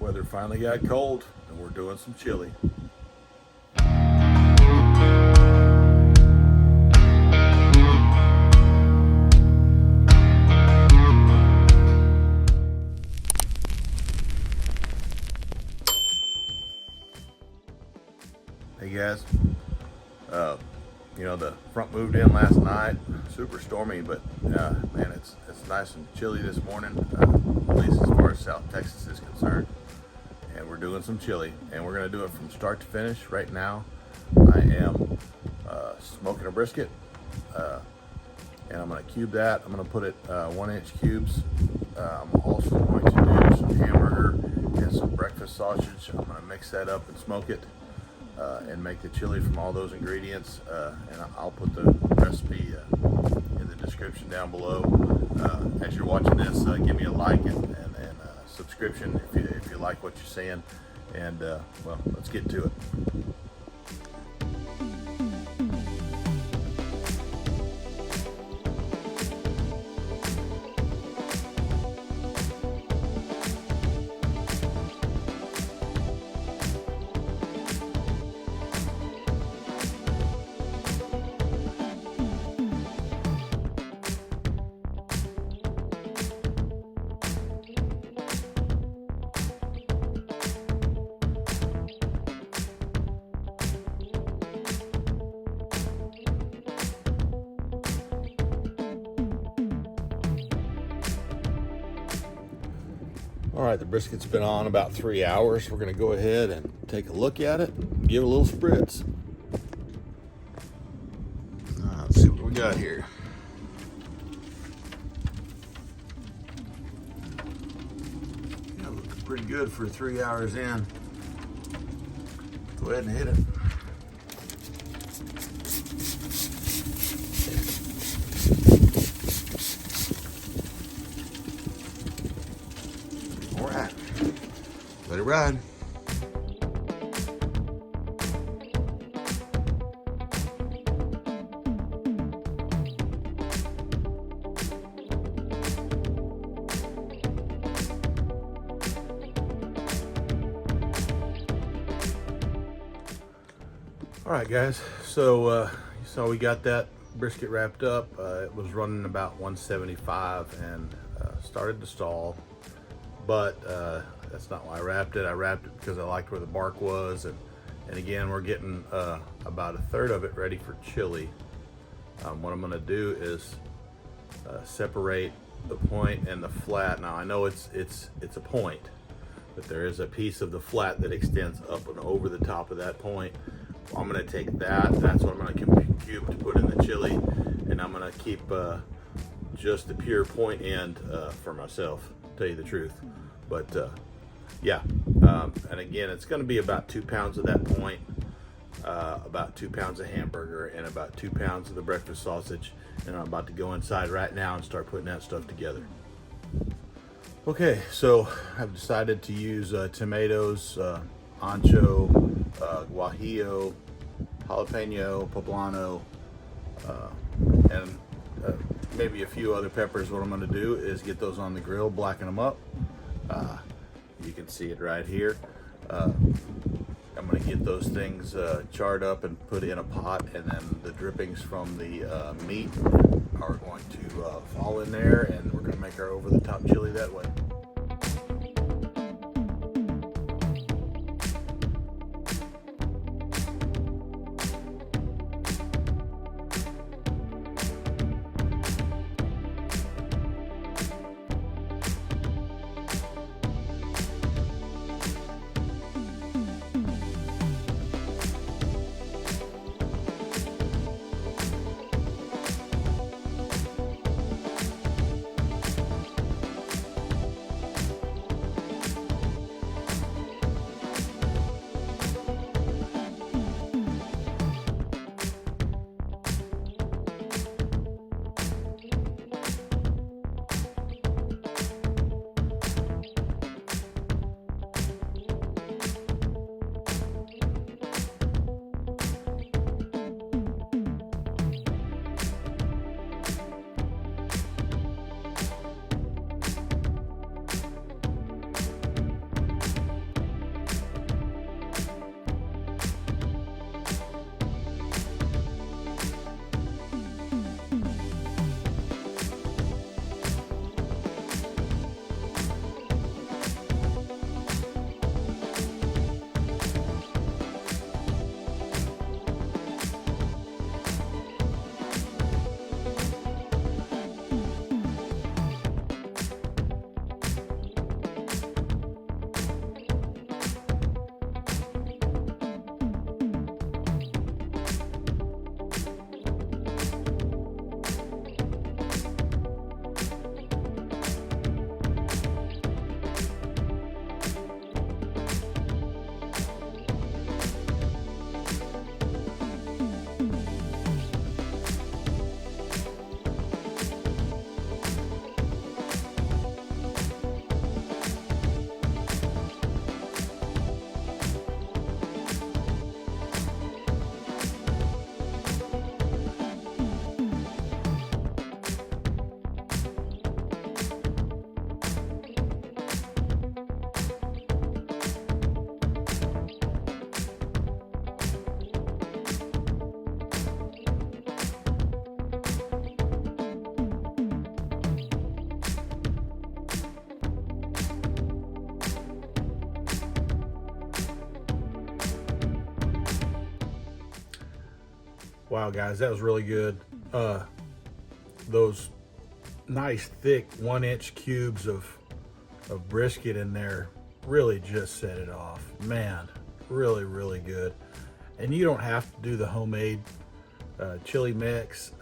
Weather finally got cold and we're doing some chili. Hey guys, you know, the front moved in last night, super stormy, but man, it's nice and chilly this morning, at least as far as South Texas is concerned. And we're doing some chili, and we're gonna do it from start to finish. Right now, I am smoking a brisket, and I'm gonna cube that. I'm gonna put it 1-inch cubes. I'm also going to do some hamburger and some breakfast sausage. I'm gonna mix that up and smoke it. And make the chili from all those ingredients, and I'll put the recipe in the description down below. As you're watching this, give me a like and a subscription if you like what you're seeing, and well, let's get to it. All right, the brisket's been on about 3 hours. We're gonna go ahead and take a look at it, and give it a little spritz. Let's see what we got here. Yeah, looking pretty good for 3 hours in. Go ahead and hit it. All right, let it ride. All right, guys, so you saw we got that brisket wrapped up. It was running about 175 and started to stall, but that's not why I wrapped it. I wrapped it because I liked where the bark was, and again, we're getting about 1/3 of it ready for chili. What I'm gonna do is separate the point and the flat. Now I know it's a point, but there is a piece of the flat that extends up and over the top of that point. I'm gonna take that. That's what I'm gonna cube to put in the chili, and I'm gonna keep just the pure point end for myself, to tell you the truth. But yeah, and again, it's gonna be about 2 pounds of that point, about 2 pounds of hamburger, and about 2 pounds of the breakfast sausage. And I'm about to go inside right now and start putting that stuff together. Okay, so I've decided to use tomatoes, ancho, guajillo, jalapeno, poblano, and maybe a few other peppers. What I'm going to do is get those on the grill, blacken them up. You can see it right here. I'm going to get those things charred up and put in a pot, and then the drippings from the meat are going to fall in there, and we're going to make our over-the-top chili that way. Wow, guys, that was really good. Those nice thick 1-inch cubes of brisket in there really just set it off. Man, really, really good. And you don't have to do the homemade chili mix.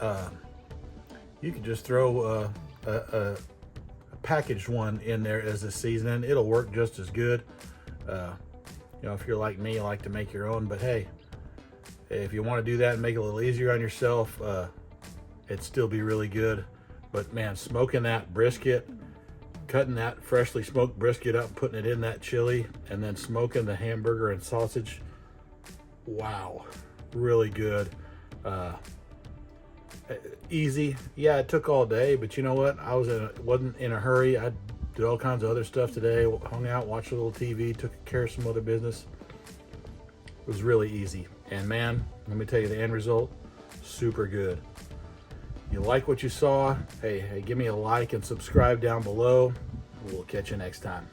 You can just throw a packaged one in there as a seasoning. It'll work just as good. You know, if you're like me, you like to make your own, but hey, if you want to do that and make it a little easier on yourself, it'd still be really good. But man, smoking that brisket, cutting that freshly smoked brisket up, putting it in that chili, and then smoking the hamburger and sausage, wow, really good. Easy. Yeah, it took all day, but you know what? Wasn't in a hurry. I did all kinds of other stuff today. Hung out, watched a little TV, took care of some other business. It was really easy. And man, let me tell you, the end result, super good. You like what you saw? Hey, give me a like and subscribe down below. We'll catch you next time.